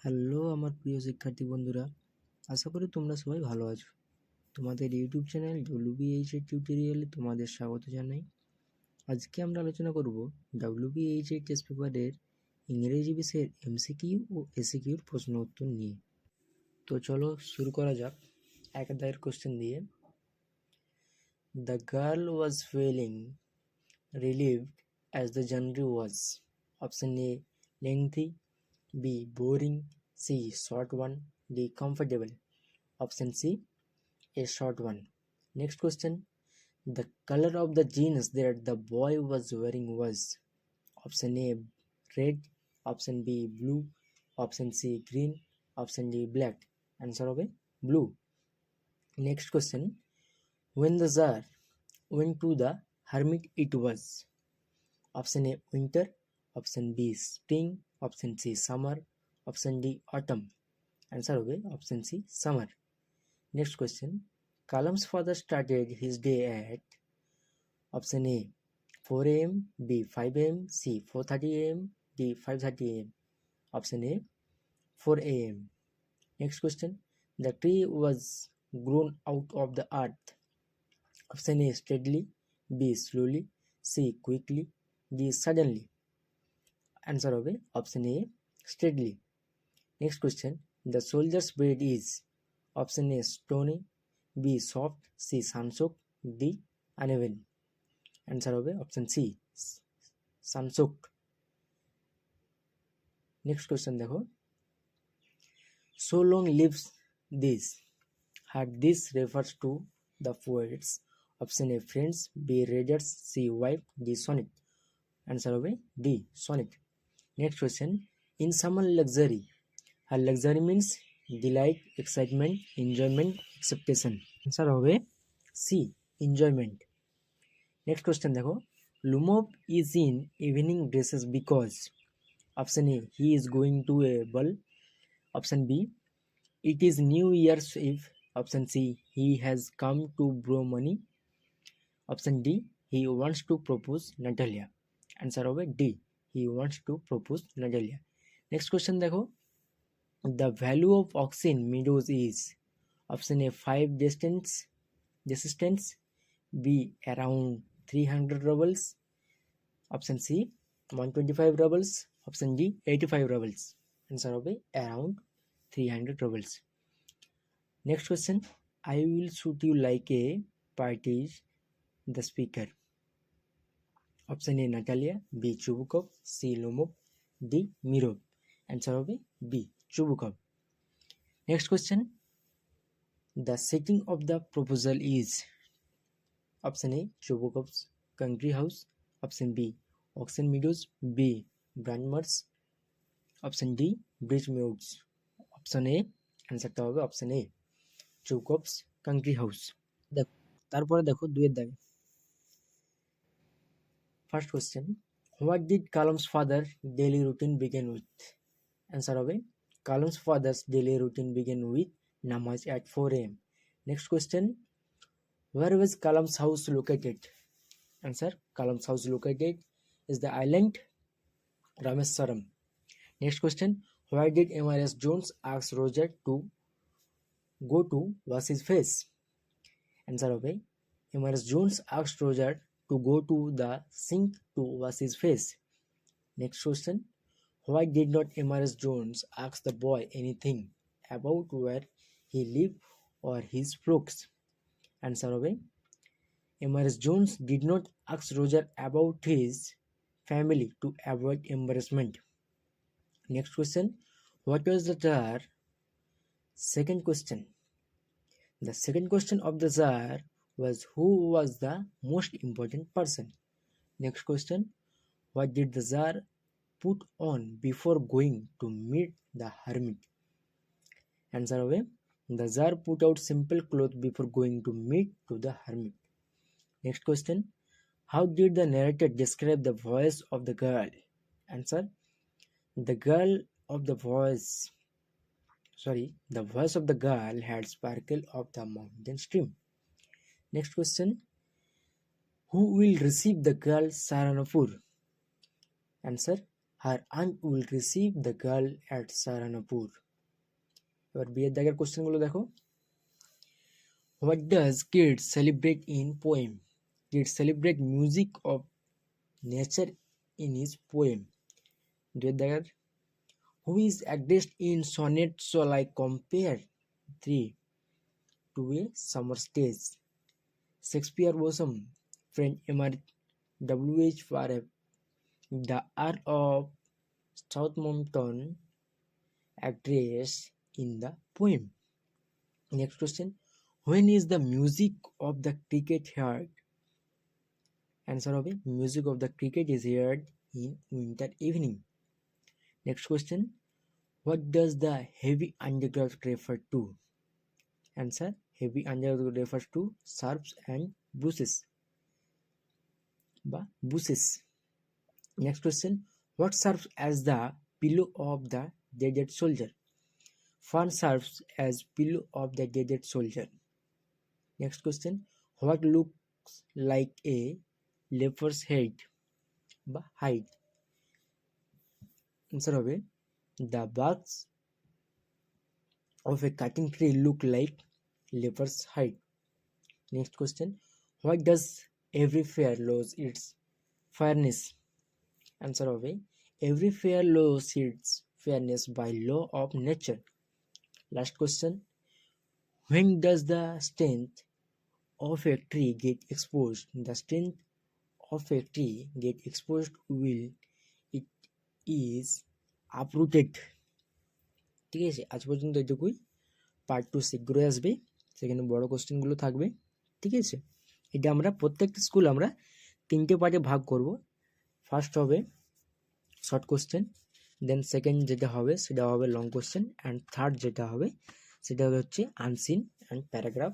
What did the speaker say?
Hello আমার প্রিয় শিক্ষার্থী বন্ধুরা, আশা করি তোমরা সবাই ভালো আছো। তোমাদের ইউটিউব চ্যানেল WBHA টিউটোরিয়ালে তোমাদের স্বাগত জানাই। আজকে আমরা আলোচনা করব WBHA টেস্ট পেপারের ইংরেজি বিষয়ের MCQ ও ACQর প্রশ্ন উত্তর নিয়ে। তো চলো শুরু করা যাক এক দায়ের কোশ্চেন দিয়ে। The girl was feeling relieved as the journey was. Option A lengthy, B boring, C short one, D comfortable. Option C a short one. Next question. The color of the jeans that the boy was wearing was. Option A red, option B blue, option C green, option D black. Answer of A blue. Next question. When the Tsar went to the hermit it was. Option A winter, option B spring, option C summer, option D autumn. Answer of A option C summer. Next question. Kalam's father started his day at option A 4 a.m, B 5 a.m, C 4:30 a.m, D 5:30 a.m. Option A 4 a.m. Next question. The tree was grown out of the earth. Option A steadily, B slowly, C quickly, D suddenly. Answer of A option A steadily. Next question. The soldier's bread is. Option A stony, B soft, C sun-soaked, D uneven. Answer of A option C sun-soaked. Next question দেখো. So long lives this. Had this refers to the poets. Option A friends, B readers, C wife, D sonnet. Answer of A D sonnet. Next question. In summer luxury. Her luxury means delight, excitement, enjoyment, acceptation. Answer of A C enjoyment. Next question দেখো. Lumov is in evening dresses because. Option A he is going to a ball. Option B it is New Year's Eve. Option C he has come to borrow money. Option D he wants to propose Natalia. Answer of A D he wants to propose Natalia. Next question দেখো. The value of oxen meadows is. Option A 5 desistance, B around 300 rubles, option C 125 rubles, option D 85 rubles. Answer of A around 300 rubles. Next question. I will shoot you like a party the speaker. Option A Natalia, B Chubukov, C Lomov, D Mirov. Answer of A B Chubukov. Next question. The setting of the proposal is. Option A Chubukov's country house, option B Oxen Meadows, B Brandmers, option D Bridge Meadows. Option A অ্যান্সারটা হবে option A চৌকপস country house. তারপরে দেখো দুয়ের দাগে। First question. What did Kalam's father daily routine begin with? Answer হবে Kalam's father's daily routine began with namaz at 4 a.m. Next question. Where was Kalam's house located? Answer. Kalam's house located is the island Rameswaram. Next question. Why did M.R.S. Jones ask Roger to go to wash his face? Answer of A. M.R.S. Jones asked Roger to go to the sink to wash his face. Next question. Why did not M.R.S. Jones ask the boy anything about where he lived or his flocks? Answer of A. M.R.S. Jones did not ask Roger about his family to avoid embarrassment. Next question. What was the Tsar? Second question. The second question of the Tsar was who was the most important person? Next question. What did the Tsar put on before going to meet the hermit? Answer of A. The Tsar put out simple clothes before going to meet to the hermit. Next question. How did the narrator describe the voice of the girl? Answer. The voice of the girl had sparkle of the mountain stream. Next question. Who will receive the girl Saranapur? Answer. her aunt will receive the girl at Saranapur. এবার বিয়ের দাগের কোশ্চেনগুলো দেখো। What does kids celebrate in poem? Kids celebrate music of nature in his poem. দুয়ের দাগের who is addressed in sonnet shall I compare thee to a summer stage. Shakespeare bosom friend W.B.H.A. The Earl of Southampton address in the poem. Next question. When is the music of the cricket heard? Answer of music of the cricket is heard in winter evening. Next question. What does the heavy undergrowth refer to? Answer. Heavy undergrowth refers to shrubs and bushes. Next question. What serves as the pillow of the dead soldier? Fern serves as pillow of the dead soldier. Next question. What looks like a leopard's head বা hide? Answer হবে the barks of a cutting tree look like leopard's hide. Next question. Why does every fair lose its fairness? Answer হবে every fair loses its fairness by law of nature. Last question. When does the strength of a tree get exposed? The strength of a tree get exposed will it is uprooted. ঠিক আছে, আজ পর্যন্ত এটুকুই। Part 2 শীঘ্রই আসবে, সেখানে বড় কোশ্চেনগুলো থাকবে। ঠিক আছে, এটা আমরা প্রত্যেকটা স্কুল আমরা 3টে পার্টে ভাগ করব। ফার্স্ট হবে শর্ট কোশ্চেন, দেন সেকেন্ড যেটা হবে সেটা হবে লং কোশ্চেন, অ্যান্ড থার্ড যেটা হবে সেটা হচ্ছে আনসিন অ্যান্ড প্যারাগ্রাফ